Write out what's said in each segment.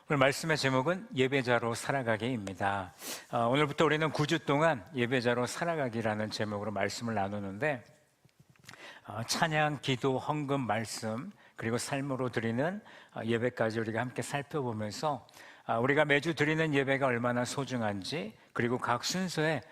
오늘 말씀의 제목은 예배자로 살아가기입니다. 오늘부터 우리는 9주 동안 예배자로 살아가기라는 제목으로 말씀을 나누는데 찬양, 기도, 헌금, 말씀 그리고 삶으로 드리는 예배까지 우리가 함께 살펴보면서 우리가 매주 드리는 예배가 얼마나 소중한지 그리고 각 순서에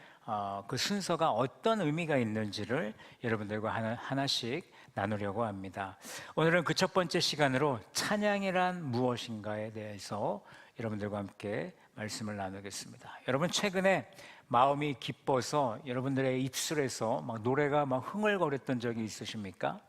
그 순서가 어떤 의미가 있는지를 여러분들과 하나씩 나누려고 합니다. 오늘은 그 첫 번째 시간으로 찬양이란 무엇인가에 대해서 여러분들과 함께 말씀을 나누겠습니다. 여러분 최근에 마음이 기뻐서 여러분들의 입술에서 막 노래가 막 흥얼거렸던 적이 있으십니까?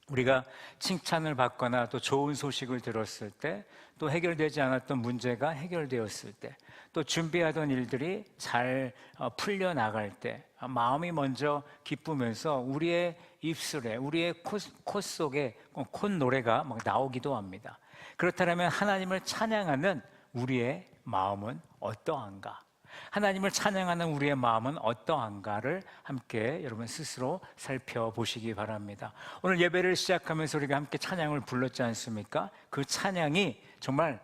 우리가 칭찬을 받거나 또 좋은 소식을 들었을 때, 또 해결되지 않았던 문제가 해결되었을 때, 또 준비하던 일들이 잘 풀려나갈 때 마음이 먼저 기쁘면서 우리의 입술에, 우리의 콧 속에 콧노래가 막 나오기도 합니다. 그렇다면 하나님을 찬양하는 우리의 마음은 어떠한가? 하나님을 찬양하는 우리의 마음은 어떠한가를 함께 여러분 스스로 살펴보시기 바랍니다. 오늘 예배를 시작하면서 우리가 함께 찬양을 불렀지 않습니까? 그 찬양이 정말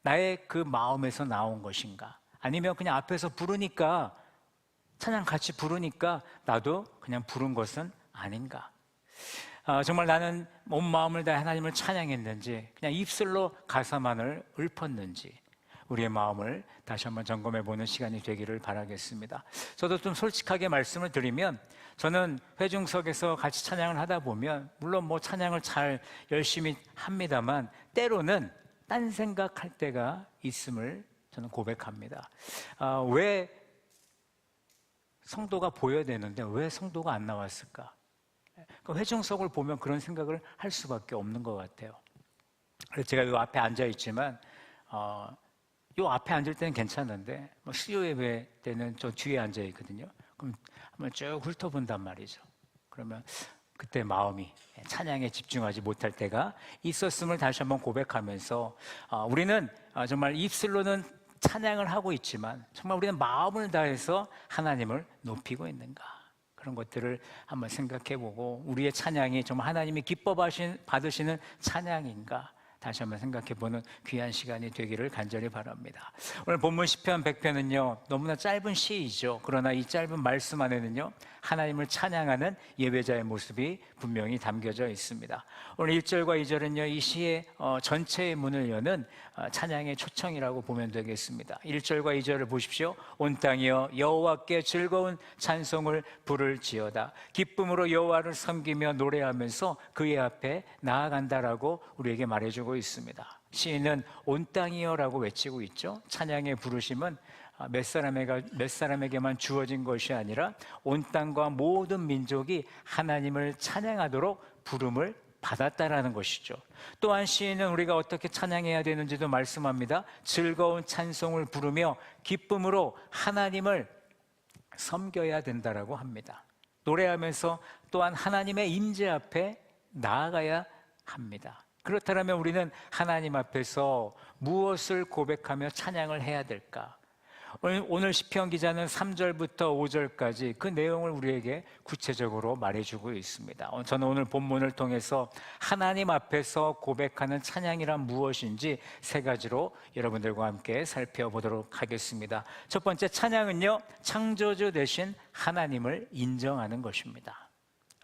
나의 그 마음에서 나온 것인가? 아니면 그냥 앞에서 부르니까, 찬양 같이 부르니까 나도 그냥 부른 것은 아닌가? 정말 나는 온 마음을 다해 하나님을 찬양했는지, 그냥 입술로 가사만을 읊었는지, 우리의 마음을 다시 한번 점검해 보는 시간이 되기를 바라겠습니다. 저도 좀 솔직하게 말씀을 드리면, 저는 회중석에서 같이 찬양을 하다 보면 물론 뭐 찬양을 잘 열심히 합니다만 때로는 딴 생각할 때가 있음을 저는 고백합니다. 왜 성도가 보여야 되는데 왜 성도가 안 나왔을까? 회중석을 보면 그런 생각을 할 수밖에 없는 것 같아요. 그래서 제가 이 앞에 앉아 있지만 요 앞에 앉을 때는 괜찮은데 수요 예배 때는 저 뒤에 앉아 있거든요. 그럼 한번 쭉 훑어본단 말이죠. 그러면 그때 마음이 찬양에 집중하지 못할 때가 있었음을 다시 한번 고백하면서 우리는 정말 입술로는 찬양을 하고 있지만 정말 우리는 마음을 다해서 하나님을 높이고 있는가? 그런 것들을 한번 생각해보고 우리의 찬양이 정말 하나님이 기뻐 받으시는 찬양인가? 다시 한번 생각해보는 귀한 시간이 되기를 간절히 바랍니다. 오늘 본문 시편 100편은요 너무나 짧은 시이죠. 그러나 이 짧은 말씀 안에는요 하나님을 찬양하는 예배자의 모습이 분명히 담겨져 있습니다. 오늘 1절과 2절은요 이 시의 전체의 문을 여는 찬양의 초청이라고 보면 되겠습니다. 1절과 2절을 보십시오. 온 땅이여 여호와께 즐거운 찬송을 부를지어다. 기쁨으로 여호와를 섬기며 노래하면서 그의 앞에 나아간다라고 우리에게 말해주고 있습니다. 시인은 온 땅이여라고 외치고 있죠. 찬양의 부르심은 몇 사람에게만 주어진 것이 아니라 온 땅과 모든 민족이 하나님을 찬양하도록 부름을 받았다라는 것이죠. 또한 시인은 우리가 어떻게 찬양해야 되는지도 말씀합니다. 즐거운 찬송을 부르며 기쁨으로 하나님을 섬겨야 된다라고 합니다. 노래하면서 또한 하나님의 임재 앞에 나아가야 합니다. 그렇다면 우리는 하나님 앞에서 무엇을 고백하며 찬양을 해야 될까? 오늘 시편 기자는 3절부터 5절까지 그 내용을 우리에게 구체적으로 말해주고 있습니다. 저는 오늘 본문을 통해서 하나님 앞에서 고백하는 찬양이란 무엇인지 세 가지로 여러분들과 함께 살펴보도록 하겠습니다. 첫 번째, 찬양은요 창조주 되신 하나님을 인정하는 것입니다.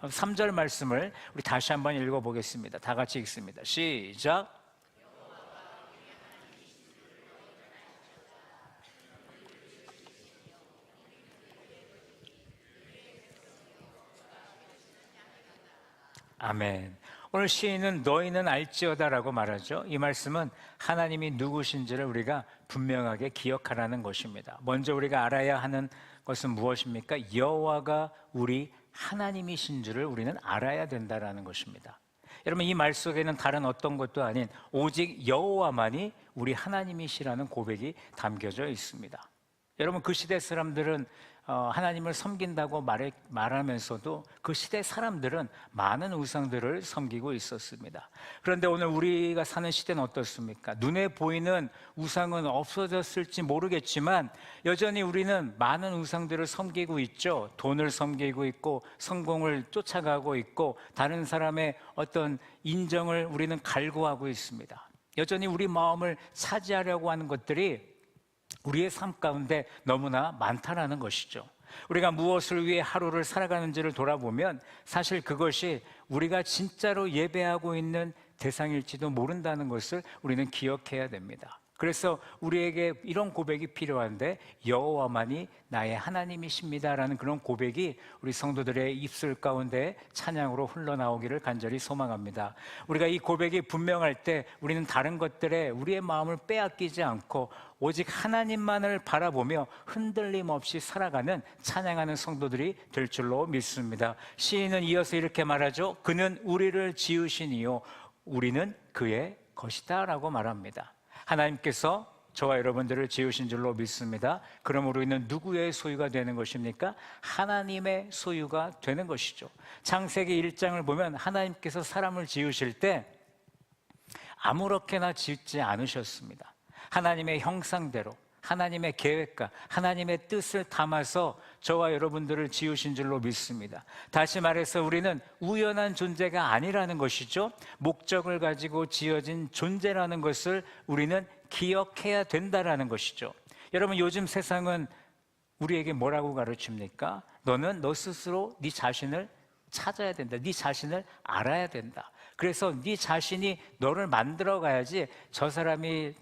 3절 말씀을 우리 다시 한번 읽어보겠습니다. 다 같이 읽습니다. 시작. 아멘. 오늘 시인은 너희는 알지어다라고 말하죠. 이 말씀은 하나님이 누구신지를 우리가 분명하게 기억하라는 것입니다. 먼저 우리가 알아야 하는 것은 무엇입니까? 여호와가 우리 하나님이신 줄을 우리는 알아야 된다라는 것입니다. 여러분 이 말 속에는 다른 어떤 것도 아닌 오직 여호와만이 우리 하나님이시라는 고백이 담겨져 있습니다. 여러분 그 시대 사람들은 하나님을 섬긴다고 말하면서도 그 시대 사람들은 많은 우상들을 섬기고 있었습니다. 그런데 오늘 우리가 사는 시대는 어떻습니까? 눈에 보이는 우상은 없어졌을지 모르겠지만 여전히 우리는 많은 우상들을 섬기고 있죠. 돈을 섬기고 있고 성공을 쫓아가고 있고 다른 사람의 어떤 인정을 우리는 갈구하고 있습니다. 여전히 우리 마음을 차지하려고 하는 것들이 우리의 삶 가운데 너무나 많다라는 것이죠. 우리가 무엇을 위해 하루를 살아가는지를 돌아보면 사실 그것이 우리가 진짜로 예배하고 있는 대상일지도 모른다는 것을 우리는 기억해야 됩니다. 그래서 우리에게 이런 고백이 필요한데, 여호와만이 나의 하나님이십니다라는 그런 고백이 우리 성도들의 입술 가운데 찬양으로 흘러나오기를 간절히 소망합니다. 우리가 이 고백이 분명할 때 우리는 다른 것들에 우리의 마음을 빼앗기지 않고 오직 하나님만을 바라보며 흔들림 없이 살아가는, 찬양하는 성도들이 될 줄로 믿습니다. 시인은 이어서 이렇게 말하죠. 그는 우리를 지으시니요 우리는 그의 것이다 라고 말합니다. 하나님께서 저와 여러분들을 지으신 줄로 믿습니다. 그러므로 우리는 누구의 소유가 되는 것입니까? 하나님의 소유가 되는 것이죠. 창세기 1장을 보면 하나님께서 사람을 지으실 때 아무렇게나 짓지 않으셨습니다. 하나님의 형상대로, 하나님의 계획과 하나님의 뜻을 담아서 저와 여러분들을 지으신 줄로 믿습니다. 다시 말해서 우리는 우연한 존재가 아니라는 것이죠. 목적을 가지고 지어진 존재라는 것을 우리는 기억해야 된다라는 것이죠. 여러분, 요즘 세상은 우리에게 뭐라고 가르칩니까? 너는 너 스스로 네 자신을 찾아야 된다. 네 자신을 알아야 된다. 그래서 네 자신이 너를 만들어 가야지 저 사람이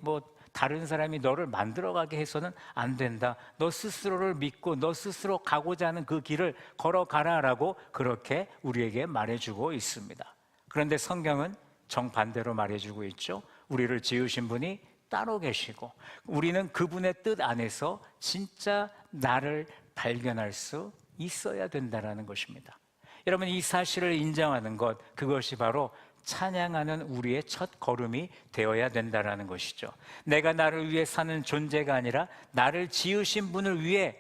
다른 사람이 너를 만들어가게 해서는 안 된다. 너 스스로를 믿고 너 스스로 가고자 하는 그 길을 걸어가라라고 그렇게 우리에게 말해주고 있습니다. 그런데 성경은 정반대로 말해주고 있죠. 우리를 지으신 분이 따로 계시고 우리는 그분의 뜻 안에서 진짜 나를 발견할 수 있어야 된다는 것입니다. 여러분, 이 사실을 인정하는 것, 그것이 바로 찬양하는 우리의 첫 걸음이 되어야 된다는 것이죠. 내가 나를 위해 사는 존재가 아니라 나를 지으신 분을 위해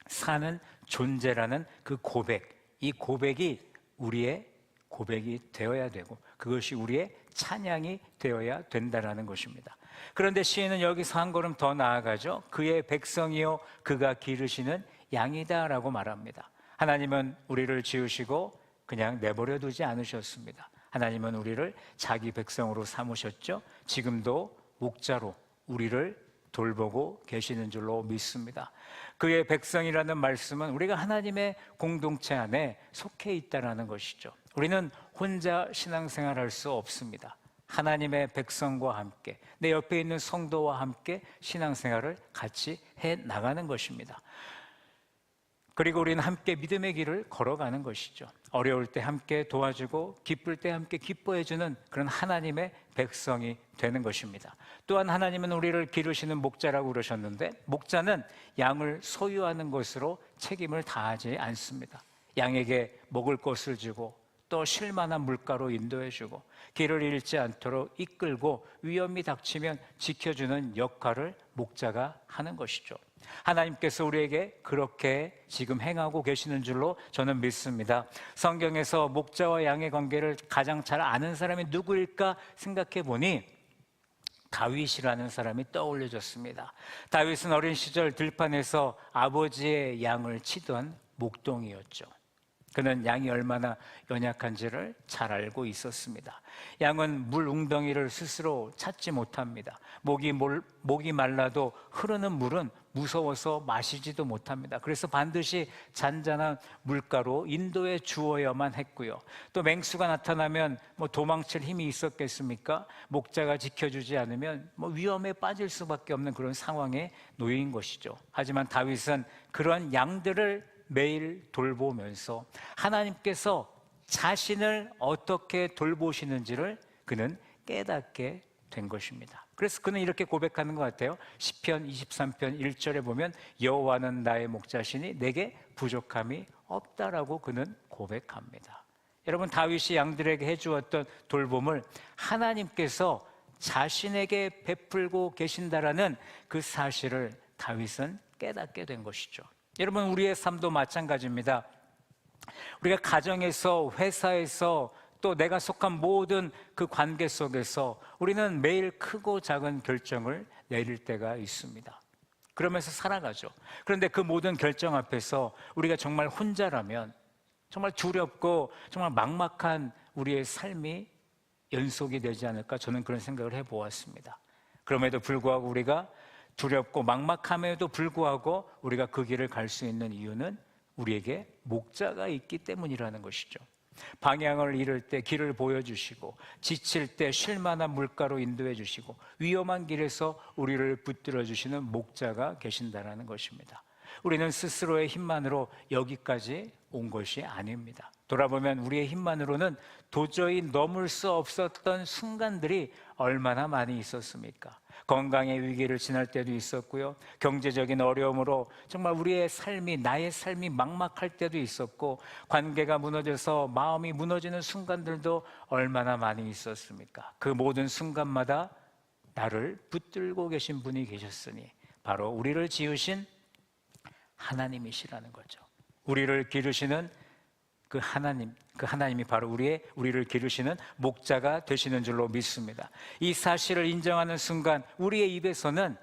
사는 존재라는 그 고백, 이 고백이 우리의 고백이 되어야 되고 그것이 우리의 찬양이 되어야 된다는 것입니다. 그런데 시인은 여기서 한 걸음 더 나아가죠. 그의 백성이요 그가 기르시는 양이다라고 말합니다. 하나님은 우리를 지으시고 그냥 내버려 두지 않으셨습니다. 하나님은 우리를 자기 백성으로 삼으셨죠. 지금도 목자로 우리를 돌보고 계시는 줄로 믿습니다. 그의 백성이라는 말씀은 우리가 하나님의 공동체 안에 속해 있다는 것이죠. 우리는 혼자 신앙생활할 수 없습니다. 하나님의 백성과 함께, 내 옆에 있는 성도와 함께 신앙생활을 같이 해 나가는 것입니다. 그리고 우리는 함께 믿음의 길을 걸어가는 것이죠. 어려울 때 함께 도와주고 기쁠 때 함께 기뻐해주는 그런 하나님의 백성이 되는 것입니다. 또한 하나님은 우리를 기르시는 목자라고 그러셨는데, 목자는 양을 소유하는 것으로 책임을 다하지 않습니다. 양에게 먹을 것을 주고 또 쉴만한 물가로 인도해주고 길을 잃지 않도록 이끌고 위험이 닥치면 지켜주는 역할을 목자가 하는 것이죠. 하나님께서 우리에게 그렇게 지금 행하고 계시는 줄로 저는 믿습니다. 성경에서 목자와 양의 관계를 가장 잘 아는 사람이 누구일까 생각해 보니 다윗이라는 사람이 떠올려졌습니다. 다윗은 어린 시절 들판에서 아버지의 양을 치던 목동이었죠. 그는 양이 얼마나 연약한지를 잘 알고 있었습니다. 양은 물 웅덩이를 스스로 찾지 못합니다. 목이 말라도 흐르는 물은 무서워서 마시지도 못합니다. 그래서 반드시 잔잔한 물가로 인도해 주어야만 했고요. 또 맹수가 나타나면 도망칠 힘이 있었겠습니까? 목자가 지켜주지 않으면 위험에 빠질 수밖에 없는 그런 상황에 놓인 것이죠. 하지만 다윗은 그런 양들을 매일 돌보면서 하나님께서 자신을 어떻게 돌보시는지를 그는 깨닫게 된 것입니다. 그래서 그는 이렇게 고백하는 것 같아요. 시편 23편 1절에 보면 여호와는 나의 목자시니 내게 부족함이 없다라고 그는 고백합니다. 여러분, 다윗이 양들에게 해주었던 돌봄을 하나님께서 자신에게 베풀고 계신다라는 그 사실을 다윗은 깨닫게 된 것이죠. 여러분, 우리의 삶도 마찬가지입니다. 우리가 가정에서, 회사에서, 또 내가 속한 모든 그 관계 속에서 우리는 매일 크고 작은 결정을 내릴 때가 있습니다. 그러면서 살아가죠. 그런데 그 모든 결정 앞에서 우리가 정말 혼자라면, 정말 두렵고 정말 막막한 우리의 삶이 연속이 되지 않을까 저는 그런 생각을 해보았습니다. 그럼에도 불구하고 우리가 두렵고 막막함에도 불구하고 우리가 그 길을 갈 수 있는 이유는 우리에게 목자가 있기 때문이라는 것이죠. 방향을 잃을 때 길을 보여주시고, 지칠 때 쉴 만한 물가로 인도해 주시고, 위험한 길에서 우리를 붙들어 주시는 목자가 계신다는 것입니다. 우리는 스스로의 힘만으로 여기까지 온 것이 아닙니다. 돌아보면 우리의 힘만으로는 도저히 넘을 수 없었던 순간들이 얼마나 많이 있었습니까? 건강의 위기를 지날 때도 있었고요, 경제적인 어려움으로 정말 우리의 삶이, 나의 삶이 막막할 때도 있었고, 관계가 무너져서 마음이 무너지는 순간들도 얼마나 많이 있었습니까? 그 모든 순간마다 나를 붙들고 계신 분이 계셨으니 바로 우리를 지으신 하나님이시라는 거죠. 우리를 기르시는 그 하나님이 바로 우리를 기르시는 목자가 되시는 줄로 믿습니다. 이 사실을 인정하는 순간 우리의 입에서는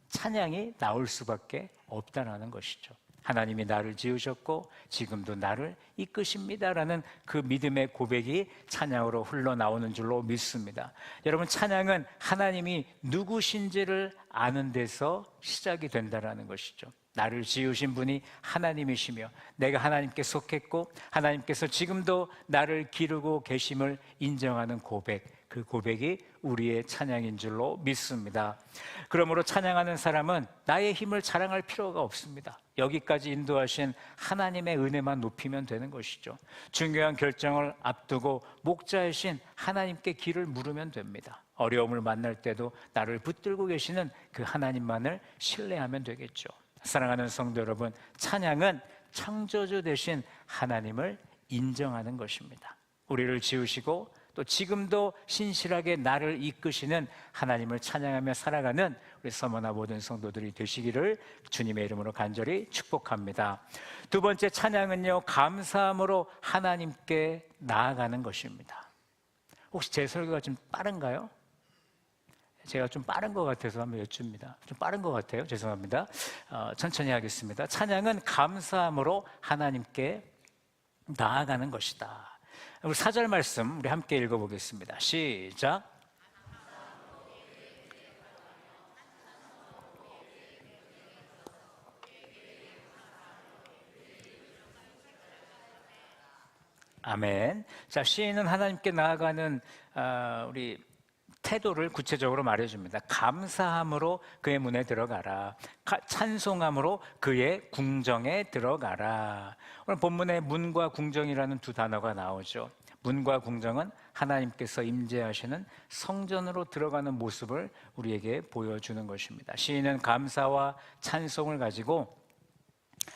찬양이 나올 수밖에 없다는 것이죠. 하나님이 나를 지으셨고 지금도 나를 이끄십니다라는 그 믿음의 고백이 찬양으로 흘러나오는 줄로 믿습니다. 여러분, 찬양은 하나님이 누구신지를 아는 데서 시작이 된다는 것이죠. 나를 지으신 분이 하나님이시며 내가 하나님께 속했고 하나님께서 지금도 나를 기르고 계심을 인정하는 고백, 그 고백이 우리의 찬양인 줄로 믿습니다. 그러므로 찬양하는 사람은 나의 힘을 자랑할 필요가 없습니다. 여기까지 인도하신 하나님의 은혜만 높이면 되는 것이죠. 중요한 결정을 앞두고 목자이신 하나님께 길을 물으면 됩니다. 어려움을 만날 때도 나를 붙들고 계시는 그 하나님만을 신뢰하면 되겠죠. 사랑하는 성도 여러분, 찬양은 창조주 되신 하나님을 인정하는 것입니다. 우리를 지으시고 또 지금도 신실하게 나를 이끄시는 하나님을 찬양하며 살아가는 우리 서머나 모든 성도들이 되시기를 주님의 이름으로 간절히 축복합니다. 두 번째 찬양은요, 감사함으로 하나님께 나아가는 것입니다. 혹시 제 설교가 좀 빠른가요? 제가 좀 빠른 것 같아서 한번 여쭙니다. 좀 빠른 것 같아요. 죄송합니다. 천천히 하겠습니다. 찬양은 감사함으로 하나님께 나아가는 것이다. 우리 4절 말씀 우리 함께 읽어보겠습니다. 시작. 아멘. 자, 시인은 하나님께 나아가는 우리 태도를 구체적으로 말해줍니다. 감사함으로 그의 문에 들어가라. 찬송함으로 그의 궁정에 들어가라. 오늘 본문에 문과 궁정이라는 두 단어가 나오죠. 문과 궁정은 하나님께서 임재하시는 성전으로 들어가는 모습을 우리에게 보여주는 것입니다. 시인은 감사와 찬송을 가지고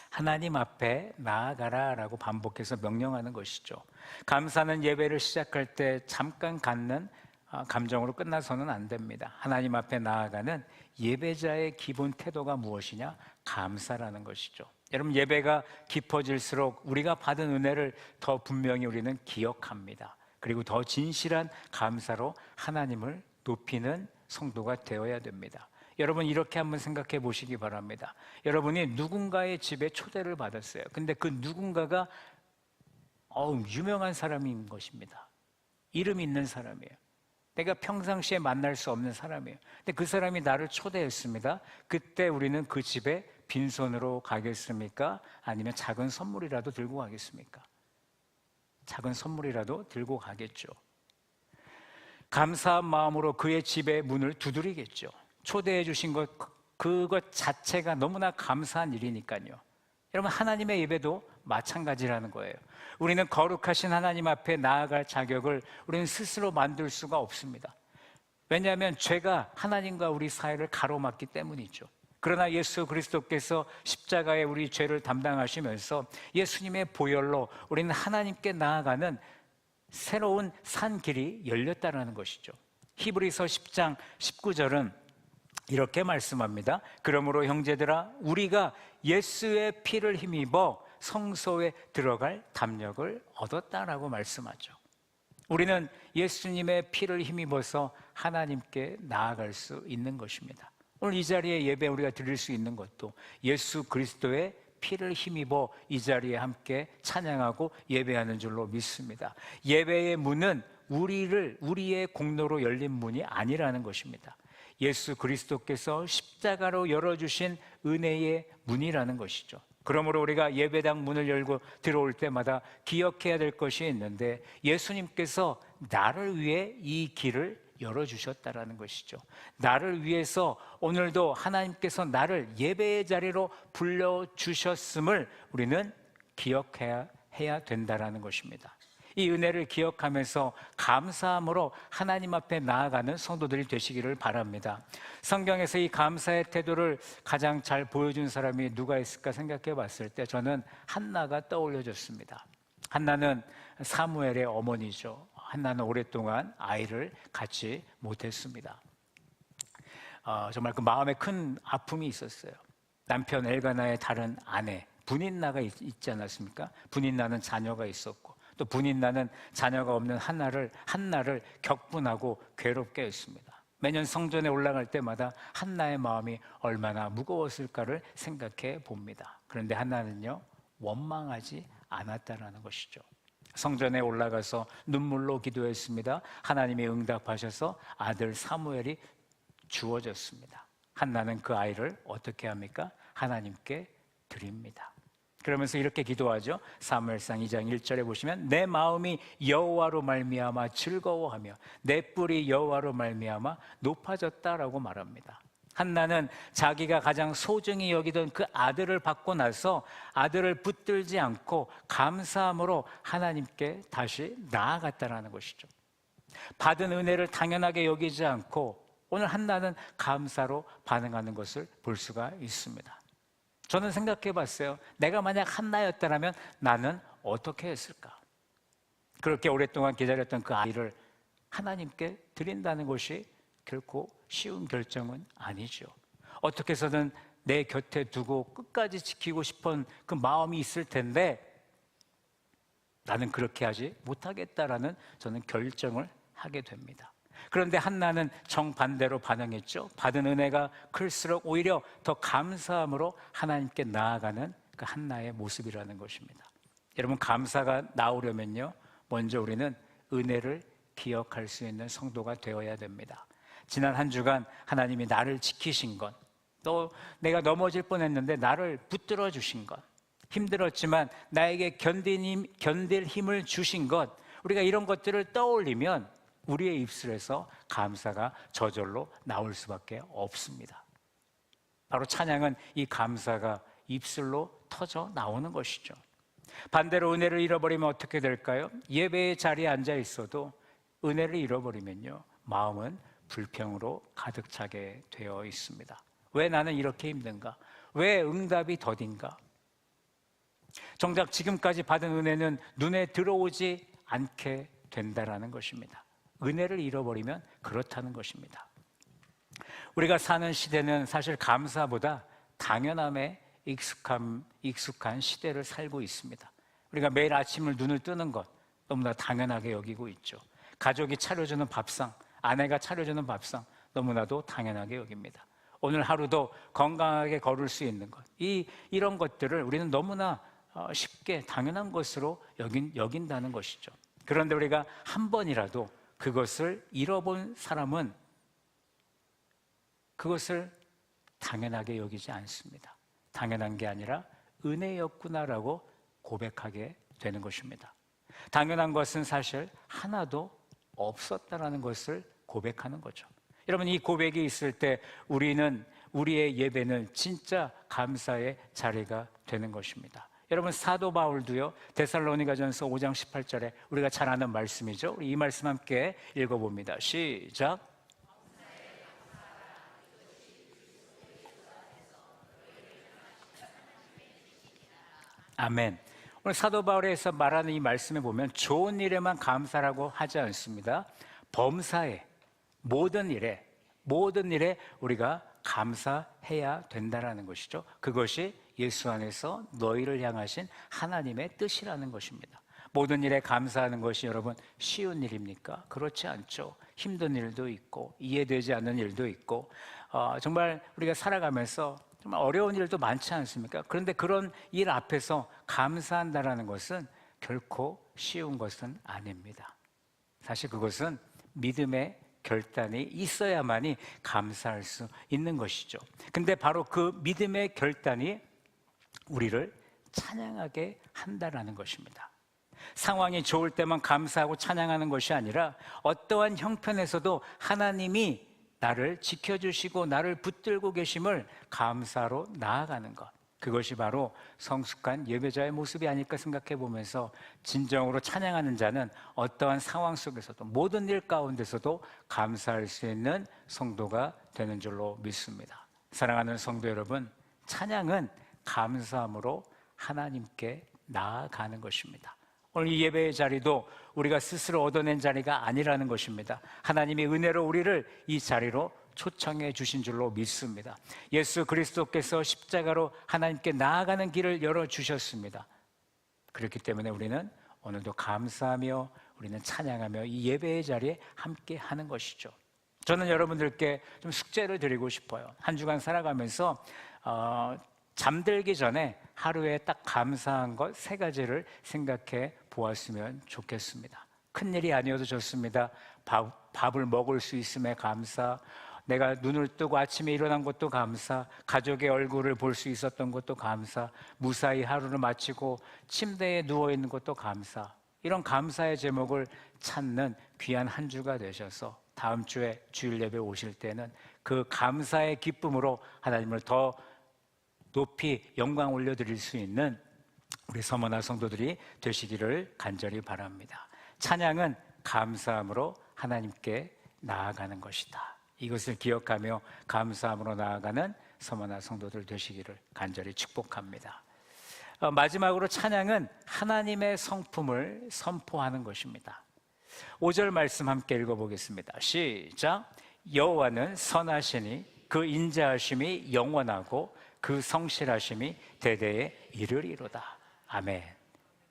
하나님 앞에 나아가라라고 반복해서 명령하는 것이죠. 감사는 예배를 시작할 때 잠깐 갖는 감정으로 끝나서는 안 됩니다. 하나님 앞에 나아가는 예배자의 기본 태도가 무엇이냐? 감사라는 것이죠. 여러분, 예배가 깊어질수록 우리가 받은 은혜를 더 분명히 우리는 기억합니다. 그리고 더 진실한 감사로 하나님을 높이는 성도가 되어야 됩니다. 여러분, 이렇게 한번 생각해 보시기 바랍니다. 여러분이 누군가의 집에 초대를 받았어요. 근데 그 누군가가 유명한 사람인 것입니다. 이름 있는 사람이에요. 내가 평상시에 만날 수 없는 사람이에요. 근데 그 사람이 나를 초대했습니다. 그때 우리는 그 집에 빈손으로 가겠습니까? 아니면 작은 선물이라도 들고 가겠습니까? 작은 선물이라도 들고 가겠죠. 감사한 마음으로 그의 집의 문을 두드리겠죠. 초대해 주신 것, 그것 자체가 너무나 감사한 일이니까요. 여러분, 하나님의 예배도 마찬가지라는 거예요. 우리는 거룩하신 하나님 앞에 나아갈 자격을 우리는 스스로 만들 수가 없습니다. 왜냐하면 죄가 하나님과 우리 사이를 가로막기 때문이죠. 그러나 예수 그리스도께서 십자가에 우리 죄를 담당하시면서 예수님의 보혈로 우리는 하나님께 나아가는 새로운 산 길이 열렸다는 것이죠. 히브리서 10장 19절은 이렇게 말씀합니다. 그러므로 형제들아, 우리가 예수의 피를 힘입어 성소에 들어갈 담력을 얻었다라고 말씀하죠. 우리는 예수님의 피를 힘입어서 하나님께 나아갈 수 있는 것입니다. 오늘 이 자리에 예배 우리가 드릴 수 있는 것도 예수 그리스도의 피를 힘입어 이 자리에 함께 찬양하고 예배하는 줄로 믿습니다. 예배의 문은 우리의 공로로 열린 문이 아니라는 것입니다. 예수 그리스도께서 십자가로 열어주신 은혜의 문이라는 것이죠. 그러므로 우리가 예배당 문을 열고 들어올 때마다 기억해야 될 것이 있는데, 예수님께서 나를 위해 이 길을 열어주셨다라는 것이죠. 나를 위해서 오늘도 하나님께서 나를 예배의 자리로 불러주셨음을 우리는 기억해야 된다라는 것입니다. 이 은혜를 기억하면서 감사함으로 하나님 앞에 나아가는 성도들이 되시기를 바랍니다. 성경에서 이 감사의 태도를 가장 잘 보여준 사람이 누가 있을까 생각해 봤을 때 저는 한나가 떠올려졌습니다. 한나는 사무엘의 어머니죠. 한나는 오랫동안 아이를 갖지 못했습니다. 정말 그 마음에 큰 아픔이 있었어요. 남편 엘가나의 다른 아내 분인나가 있지 않았습니까? 분인나는 자녀가 있었고, 또 분인나는 자녀가 없는 한나를 격분하고 괴롭게 했습니다. 매년 성전에 올라갈 때마다 한나의 마음이 얼마나 무거웠을까를 생각해 봅니다. 그런데 한나는요, 원망하지 않았다라는 것이죠. 성전에 올라가서 눈물로 기도했습니다. 하나님이 응답하셔서 아들 사무엘이 주어졌습니다. 한나는 그 아이를 어떻게 합니까? 하나님께 드립니다. 그러면서 이렇게 기도하죠. 사무엘상 2장 1절에 보시면 내 마음이 여호와로 말미암아 즐거워하며 내 뿔이 여호와로 말미암아 높아졌다라고 말합니다. 한나는 자기가 가장 소중히 여기던 그 아들을 받고 나서 아들을 붙들지 않고 감사함으로 하나님께 다시 나아갔다라는 것이죠. 받은 은혜를 당연하게 여기지 않고 오늘 한나는 감사로 반응하는 것을 볼 수가 있습니다. 저는 생각해 봤어요. 내가 만약 한나였다면 나는 어떻게 했을까? 그렇게 오랫동안 기다렸던 그 아이를 하나님께 드린다는 것이 결코 쉬운 결정은 아니죠. 어떻게 해서든 내 곁에 두고 끝까지 지키고 싶은 그 마음이 있을 텐데 나는 그렇게 하지 못하겠다라는 저는 결정을 하게 됩니다. 그런데 한나는 정반대로 반응했죠. 받은 은혜가 클수록 오히려 더 감사함으로 하나님께 나아가는 그 한나의 모습이라는 것입니다. 여러분, 감사가 나오려면요, 먼저 우리는 은혜를 기억할 수 있는 성도가 되어야 됩니다. 지난 한 주간 하나님이 나를 지키신 것, 또 내가 넘어질 뻔했는데 나를 붙들어 주신 것, 힘들었지만 나에게 견딜 힘을 주신 것, 우리가 이런 것들을 떠올리면 우리의 입술에서 감사가 저절로 나올 수밖에 없습니다. 바로 찬양은 이 감사가 입술로 터져 나오는 것이죠. 반대로 은혜를 잃어버리면 어떻게 될까요? 예배의 자리에 앉아 있어도 은혜를 잃어버리면요, 마음은 불평으로 가득 차게 되어 있습니다. 왜 나는 이렇게 힘든가? 왜 응답이 더딘가? 정작 지금까지 받은 은혜는 눈에 들어오지 않게 된다라는 것입니다. 은혜를 잃어버리면 그렇다는 것입니다. 우리가 사는 시대는 사실 감사보다 당연함에 익숙한 시대를 살고 있습니다. 우리가 매일 아침을 눈을 뜨는 것 너무나 당연하게 여기고 있죠. 가족이 차려주는 밥상, 아내가 차려주는 밥상 너무나도 당연하게 여깁니다. 오늘 하루도 건강하게 걸을 수 있는 것, 이런 것들을 우리는 너무나 쉽게 당연한 것으로 여긴다는 것이죠. 그런데 우리가 한 번이라도 그것을 잃어본 사람은 그것을 당연하게 여기지 않습니다. 당연한 게 아니라 은혜였구나라고 고백하게 되는 것입니다. 당연한 것은 사실 하나도 없었다라는 것을 고백하는 거죠. 여러분, 이 고백이 있을 때 우리의 예배는 진짜 감사의 자리가 되는 것입니다. 여러분, 사도 바울도요, 데살로니가전서 5장 18절에 우리가 잘 아는 말씀이죠. 우리 이 말씀 함께 읽어봅니다. 시작. 아멘. 오늘 사도 바울에서 말하는 이 말씀에 보면 좋은 일에만 감사라고 하지 않습니다. 범사에 모든 일에 우리가 감사해야 된다라는 것이죠. 그것이 예수 안에서 너희를 향하신 하나님의 뜻이라는 것입니다. 모든 일에 감사하는 것이 여러분 쉬운 일입니까? 그렇지 않죠. 힘든 일도 있고 이해되지 않는 일도 있고 정말 우리가 살아가면서 정말 어려운 일도 많지 않습니까? 그런데 그런 일 앞에서 감사한다라는 것은 결코 쉬운 것은 아닙니다. 사실 그것은 믿음의 결단이 있어야만이 감사할 수 있는 것이죠. 근데 바로 그 믿음의 결단이 우리를 찬양하게 한다라는 것입니다. 상황이 좋을 때만 감사하고 찬양하는 것이 아니라 어떠한 형편에서도 하나님이 나를 지켜주시고 나를 붙들고 계심을 감사로 나아가는 것, 그것이 바로 성숙한 예배자의 모습이 아닐까 생각해 보면서 진정으로 찬양하는 자는 어떠한 상황 속에서도 모든 일 가운데서도 감사할 수 있는 성도가 되는 줄로 믿습니다. 사랑하는 성도 여러분, 찬양은 감사함으로 하나님께 나아가는 것입니다. 오늘 이 예배의 자리도 우리가 스스로 얻어낸 자리가 아니라는 것입니다. 하나님의 은혜로 우리를 이 자리로 초청해 주신 줄로 믿습니다. 예수 그리스도께서 십자가로 하나님께 나아가는 길을 열어주셨습니다. 그렇기 때문에 우리는 오늘도 감사하며 우리는 찬양하며 이 예배의 자리에 함께 하는 것이죠. 저는 여러분들께 좀 숙제를 드리고 싶어요. 한 주간 살아가면서 잠들기 전에 하루에 딱 감사한 것 3가지를 생각해 보았으면 좋겠습니다. 큰일이 아니어도 좋습니다. 밥을 먹을 수 있음에 감사, 내가 눈을 뜨고 아침에 일어난 것도 감사, 가족의 얼굴을 볼 수 있었던 것도 감사, 무사히 하루를 마치고 침대에 누워있는 것도 감사, 이런 감사의 제목을 찾는 귀한 한 주가 되셔서 다음 주에 주일 예배 오실 때는 그 감사의 기쁨으로 하나님을 더 높이 영광 올려드릴 수 있는 우리 서머나 성도들이 되시기를 간절히 바랍니다. 찬양은 감사함으로 하나님께 나아가는 것이다. 이것을 기억하며 감사함으로 나아가는 서머나 성도들 되시기를 간절히 축복합니다. 마지막으로 찬양은 하나님의 성품을 선포하는 것입니다. 5절 말씀 함께 읽어보겠습니다. 시작. 여호와는 선하시니 그 인자하심이 영원하고 그 성실하심이 대대에 이르리로다. 아멘.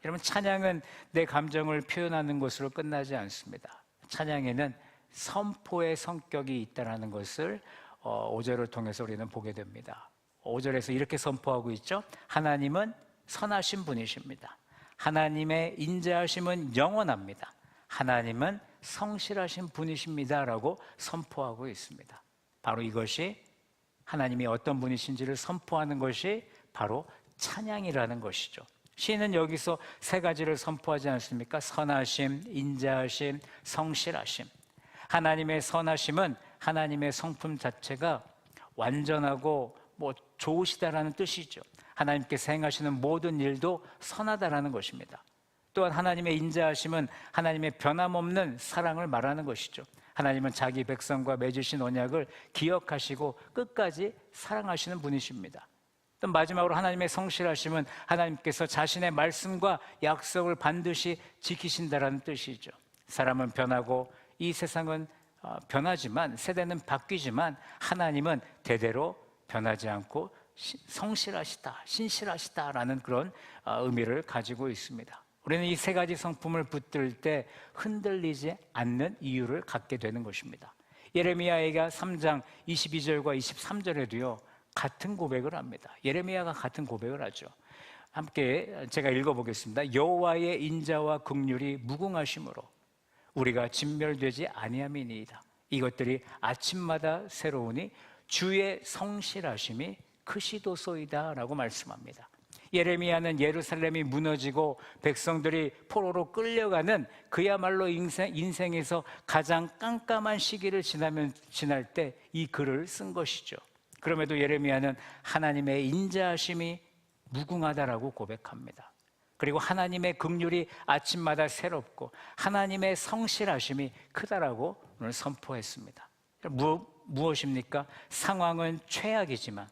여러분, 찬양은 내 감정을 표현하는 것으로 끝나지 않습니다. 찬양에는 선포의 성격이 있다는 것을 5절을 통해서 우리는 보게 됩니다. 5절에서 이렇게 선포하고 있죠. 하나님은 선하신 분이십니다. 하나님의 인자하심은 영원합니다. 하나님은 성실하신 분이십니다 라고 선포하고 있습니다. 바로 이것이 하나님이 어떤 분이신지를 선포하는 것이 바로 찬양이라는 것이죠. 시인은 여기서 3가지를 선포하지 않습니까? 선하심, 인자하심, 성실하심. 하나님의 선하심은 하나님의 성품 자체가 완전하고 좋으시다라는 뜻이죠. 하나님께서 행하시는 모든 일도 선하다라는 것입니다. 또한 하나님의 인자하심은 하나님의 변함없는 사랑을 말하는 것이죠. 하나님은 자기 백성과 맺으신 언약을 기억하시고 끝까지 사랑하시는 분이십니다. 또 마지막으로 하나님의 성실하심은 하나님께서 자신의 말씀과 약속을 반드시 지키신다라는 뜻이죠. 사람은 변하고 이 세상은 변하지만, 세대는 바뀌지만 하나님은 대대로 변하지 않고 성실하시다, 신실하시다라는 그런 의미를 가지고 있습니다. 우리는 이 3가지 성품을 붙들 때 흔들리지 않는 이유를 갖게 되는 것입니다. 예레미야가 3장 22절과 23절에도요 같은 고백을 합니다. 예레미야가 같은 고백을 하죠. 함께 제가 읽어보겠습니다. 여호와의 인자와 긍휼이 무궁하심으로 우리가 진멸되지 아니함이니이다. 이것들이 아침마다 새로우니 주의 성실하심이 크시도소이다 라고 말씀합니다. 예레미야는 예루살렘이 무너지고 백성들이 포로로 끌려가는 그야말로 인생에서 가장 깜깜한 시기를 지날 때 이 글을 쓴 것이죠. 그럼에도 예레미야는 하나님의 인자하심이 무궁하다라고 고백합니다. 그리고 하나님의 긍휼이 아침마다 새롭고 하나님의 성실하심이 크다라고 오늘 선포했습니다. 무엇입니까? 상황은 최악이지만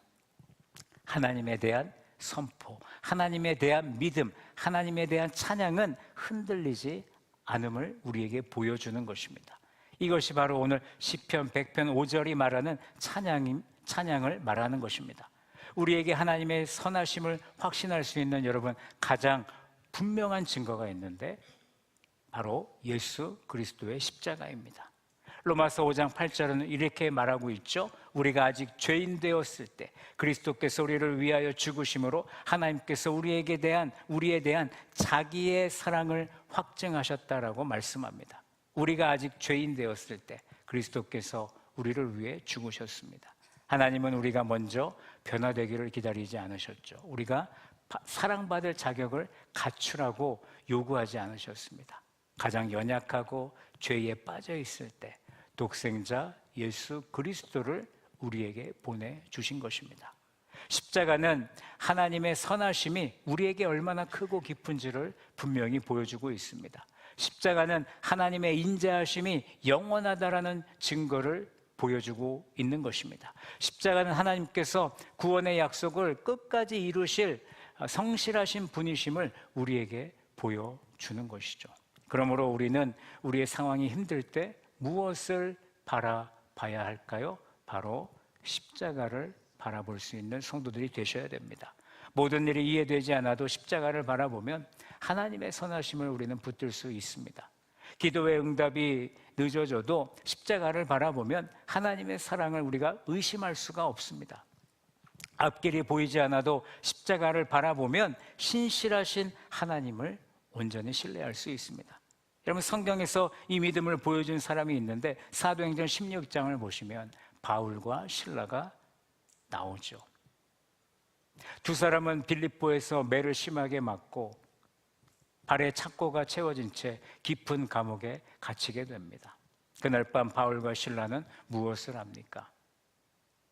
하나님에 대한 선포, 하나님에 대한 믿음, 하나님에 대한 찬양은 흔들리지 않음을 우리에게 보여주는 것입니다. 이것이 바로 오늘 시편 100편 5절이 말하는 찬양을 말하는 것입니다. 우리에게 하나님의 선하심을 확신할 수 있는 여러분 가장 분명한 증거가 있는데 바로 예수 그리스도의 십자가입니다. 로마서 5장 8절은 이렇게 말하고 있죠. 우리가 아직 죄인 되었을 때 그리스도께서 우리를 위하여 죽으심으로 하나님께서 우리에 대한 자기의 사랑을 확증하셨다라고 말씀합니다. 우리가 아직 죄인 되었을 때 그리스도께서 우리를 위해 죽으셨습니다. 하나님은 우리가 먼저 변화되기를 기다리지 않으셨죠. 우리가 사랑받을 자격을 갖추라고 요구하지 않으셨습니다. 가장 연약하고 죄에 빠져 있을 때 독생자 예수 그리스도를 우리에게 보내주신 것입니다. 십자가는 하나님의 선하심이 우리에게 얼마나 크고 깊은지를 분명히 보여주고 있습니다. 십자가는 하나님의 인자하심이 영원하다라는 증거를 보여주고 있는 것입니다. 십자가는 하나님께서 구원의 약속을 끝까지 이루실 성실하신 분이심을 우리에게 보여주는 것이죠. 그러므로 우리는 우리의 상황이 힘들 때 무엇을 바라봐야 할까요? 바로 십자가를 바라볼 수 있는 성도들이 되셔야 됩니다. 모든 일이 이해되지 않아도 십자가를 바라보면 하나님의 선하심을 우리는 붙들 수 있습니다. 기도의 응답이 늦어져도 십자가를 바라보면 하나님의 사랑을 우리가 의심할 수가 없습니다. 앞길이 보이지 않아도 십자가를 바라보면 신실하신 하나님을 온전히 신뢰할 수 있습니다. 여러분, 성경에서 이 믿음을 보여준 사람이 있는데 사도행전 16장을 보시면 바울과 실라가 나오죠. 두 사람은 빌립보에서 매를 심하게 맞고 발에 착고가 채워진 채 깊은 감옥에 갇히게 됩니다. 그날 밤 바울과 실라는 무엇을 합니까?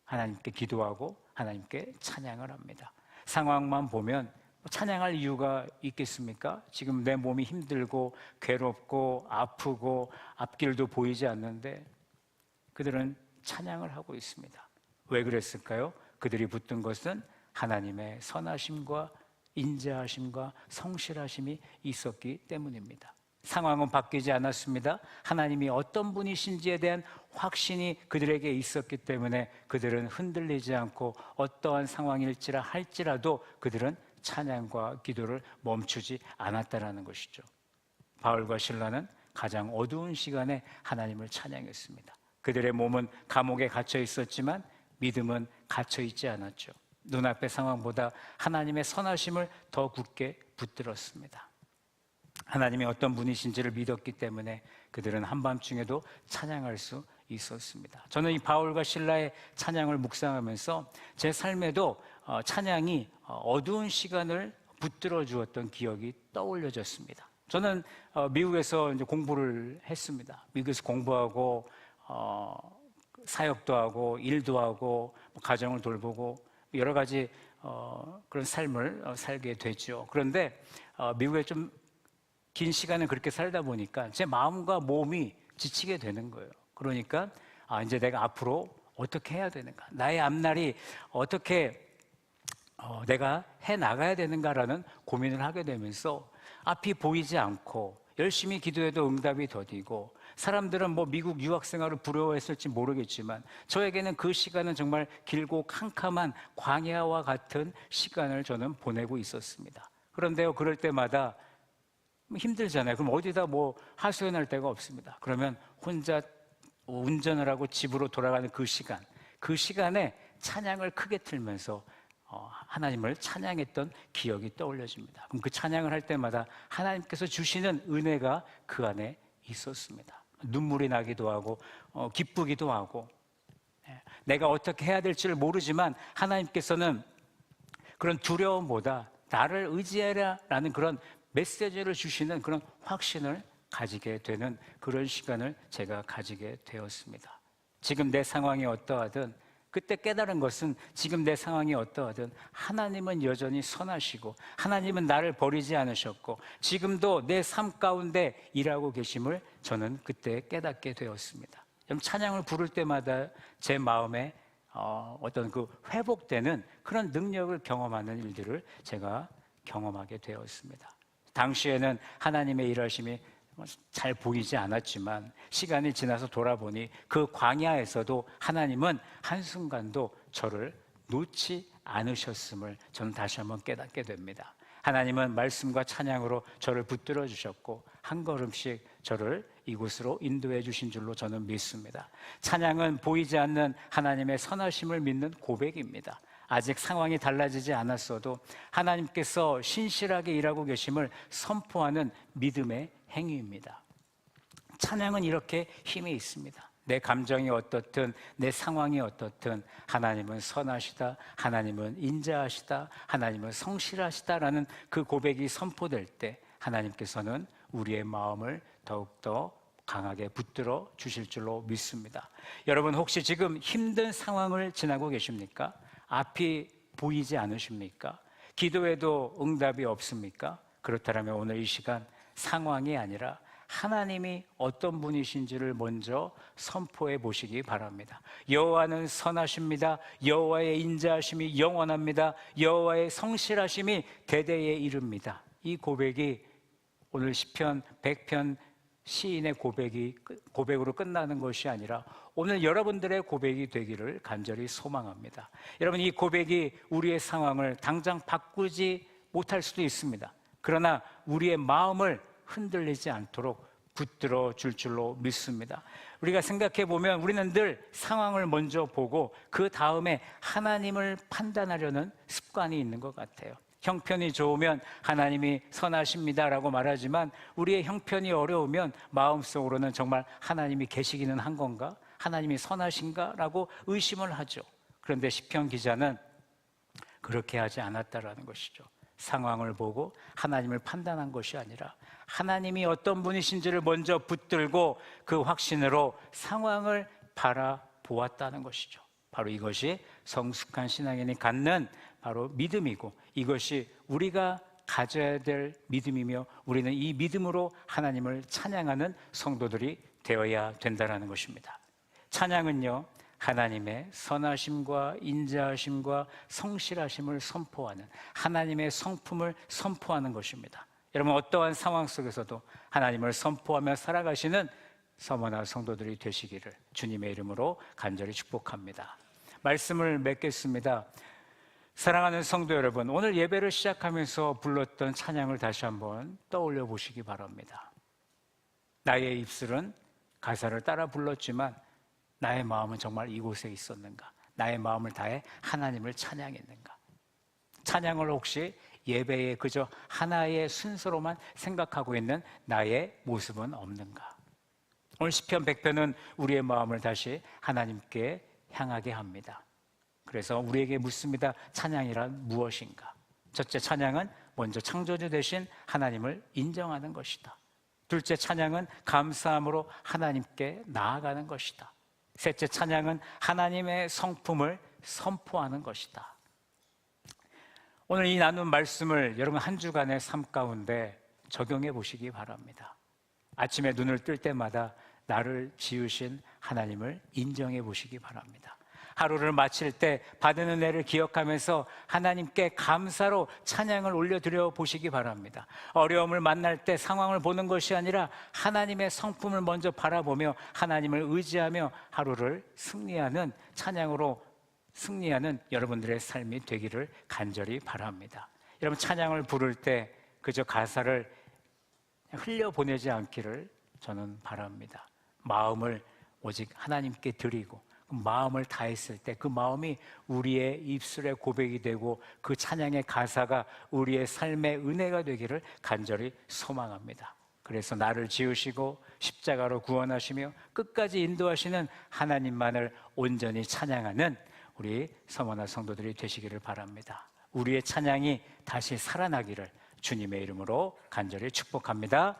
하나님께 기도하고 하나님께 찬양을 합니다. 상황만 보면 찬양할 이유가 있겠습니까? 지금 내 몸이 힘들고 괴롭고 아프고 앞길도 보이지 않는데 그들은 찬양을 하고 있습니다. 왜 그랬을까요? 그들이 붙든 것은 하나님의 선하심과 인자하심과 성실하심이 있었기 때문입니다. 상황은 바뀌지 않았습니다. 하나님이 어떤 분이신지에 대한 확신이 그들에게 있었기 때문에 그들은 흔들리지 않고 어떠한 상황일지라 할지라도 그들은 찬양과 기도를 멈추지 않았다라는 것이죠. 바울과 실라는 가장 어두운 시간에 하나님을 찬양했습니다. 그들의 몸은 감옥에 갇혀 있었지만 믿음은 갇혀 있지 않았죠. 눈앞의 상황보다 하나님의 선하심을 더 굳게 붙들었습니다. 하나님이 어떤 분이신지를 믿었기 때문에 그들은 한밤중에도 찬양할 수 있었습니다. 저는 이 바울과 실라의 찬양을 묵상하면서 제 삶에도 찬양이 어두운 시간을 붙들어 주었던 기억이 떠올려졌습니다. 저는 미국에서 이제 공부를 했습니다. 미국에서 공부하고 사역도 하고 일도 하고 가정을 돌보고 여러 가지 그런 삶을 살게 됐죠. 그런데 미국에 좀 긴 시간을 그렇게 살다 보니까 제 마음과 몸이 지치게 되는 거예요. 그러니까 이제 내가 앞으로 어떻게 해야 되는가, 나의 앞날이 어떻게 내가 해 나가야 되는가라는 고민을 하게 되면서 앞이 보이지 않고 열심히 기도해도 응답이 더디고 사람들은 뭐 미국 유학 생활을 부러워했을지 모르겠지만 저에게는 그 시간은 정말 길고 캄캄한 광야와 같은 시간을 저는 보내고 있었습니다. 그런데요, 그럴 때마다 힘들잖아요. 그럼 어디다 뭐 하소연할 데가 없습니다. 그러면 혼자 운전을 하고 집으로 돌아가는 그 시간에 찬양을 크게 틀면서 하나님을 찬양했던 기억이 떠올려집니다. 그럼 그 찬양을 할 때마다 하나님께서 주시는 은혜가 그 안에 있었습니다. 눈물이 나기도 하고 기쁘기도 하고 내가 어떻게 해야 될지를 모르지만 하나님께서는 그런 두려움보다 나를 의지해라라는 그런 메시지를 주시는 그런 확신을 가지게 되는 그런 시간을 제가 가지게 되었습니다. 지금 내 상황이 어떠하든 그때 깨달은 것은 지금 내 상황이 어떠하든 하나님은 여전히 선하시고 하나님은 나를 버리지 않으셨고 지금도 내 삶 가운데 일하고 계심을 저는 그때 깨닫게 되었습니다. 찬양을 부를 때마다 제 마음에 어떤 그 회복되는 그런 능력을 경험하는 일들을 제가 경험하게 되었습니다. 당시에는 하나님의 일하심이 잘 보이지 않았지만 시간이 지나서 돌아보니 그 광야에서도 하나님은 한순간도 저를 놓지 않으셨음을 저는 다시 한번 깨닫게 됩니다. 하나님은 말씀과 찬양으로 저를 붙들어 주셨고 한 걸음씩 저를 이곳으로 인도해 주신 줄로 저는 믿습니다. 찬양은 보이지 않는 하나님의 선하심을 믿는 고백입니다. 아직 상황이 달라지지 않았어도 하나님께서 신실하게 일하고 계심을 선포하는 믿음의 행위입니다. 찬양은 이렇게 힘이 있습니다. 내 감정이 어떻든 내 상황이 어떻든 하나님은 선하시다, 하나님은 인자하시다, 하나님은 성실하시다라는 그 고백이 선포될 때 하나님께서는 우리의 마음을 더욱더 강하게 붙들어 주실 줄로 믿습니다. 여러분 혹시 지금 힘든 상황을 지나고 계십니까? 앞이 보이지 않으십니까? 기도에도 응답이 없습니까? 그렇다면 오늘 이 시간 상황이 아니라 하나님이 어떤 분이신지를 먼저 선포해 보시기 바랍니다. 여호와는 선하십니다. 여호와의 인자하심이 영원합니다. 여호와의 성실하심이 대대에 이릅니다. 이 고백이 오늘 시편 100편 시인의 고백으로 끝나는 것이 아니라 오늘 여러분들의 고백이 되기를 간절히 소망합니다. 여러분, 이 고백이 우리의 상황을 당장 바꾸지 못할 수도 있습니다. 그러나 우리의 마음을 흔들리지 않도록 붙들어 줄 줄로 믿습니다. 우리가 생각해 보면 우리는 늘 상황을 먼저 보고 그 다음에 하나님을 판단하려는 습관이 있는 것 같아요. 형편이 좋으면 하나님이 선하십니다라고 말하지만 우리의 형편이 어려우면 마음속으로는 정말 하나님이 계시기는 한 건가? 하나님이 선하신가라고 의심을 하죠. 그런데 시편 기자는 그렇게 하지 않았다라는 것이죠. 상황을 보고 하나님을 판단한 것이 아니라 하나님이 어떤 분이신지를 먼저 붙들고 그 확신으로 상황을 바라보았다는 것이죠. 바로 이것이 성숙한 신앙인이 갖는 바로 믿음이고 이것이 우리가 가져야 될 믿음이며 우리는 이 믿음으로 하나님을 찬양하는 성도들이 되어야 된다는 것입니다. 찬양은요, 하나님의 선하심과 인자하심과 성실하심을 선포하는 하나님의 성품을 선포하는 것입니다. 여러분, 어떠한 상황 속에서도 하나님을 선포하며 살아가시는 서머나 성도들이 되시기를 주님의 이름으로 간절히 축복합니다. 말씀을 맺겠습니다. 사랑하는 성도 여러분, 오늘 예배를 시작하면서 불렀던 찬양을 다시 한번 떠올려 보시기 바랍니다. 나의 입술은 가사를 따라 불렀지만 나의 마음은 정말 이곳에 있었는가? 나의 마음을 다해 하나님을 찬양했는가? 찬양을 혹시 예배에 그저 하나의 순서로만 생각하고 있는 나의 모습은 없는가? 오늘 시편 100편은 우리의 마음을 다시 하나님께 향하게 합니다. 그래서 우리에게 묻습니다. 찬양이란 무엇인가? 첫째, 찬양은 먼저 창조주 되신 하나님을 인정하는 것이다. 둘째, 찬양은 감사함으로 하나님께 나아가는 것이다. 셋째, 찬양은 하나님의 성품을 선포하는 것이다. 오늘 이 나눈 말씀을 여러분 한 주간의 삶 가운데 적용해 보시기 바랍니다. 아침에 눈을 뜰 때마다 나를 지으신 하나님을 인정해 보시기 바랍니다. 하루를 마칠 때 받은 은혜를 기억하면서 하나님께 감사로 찬양을 올려드려 보시기 바랍니다. 어려움을 만날 때 상황을 보는 것이 아니라 하나님의 성품을 먼저 바라보며 하나님을 의지하며 하루를 승리하는 찬양으로 승리하는 여러분들의 삶이 되기를 간절히 바랍니다. 여러분, 찬양을 부를 때 그저 가사를 흘려보내지 않기를 저는 바랍니다. 마음을 오직 하나님께 드리고 마음을 다했을 때 그 마음이 우리의 입술의 고백이 되고 그 찬양의 가사가 우리의 삶의 은혜가 되기를 간절히 소망합니다. 그래서 나를 지으시고 십자가로 구원하시며 끝까지 인도하시는 하나님만을 온전히 찬양하는 우리 서머나 성도들이 되시기를 바랍니다. 우리의 찬양이 다시 살아나기를 주님의 이름으로 간절히 축복합니다.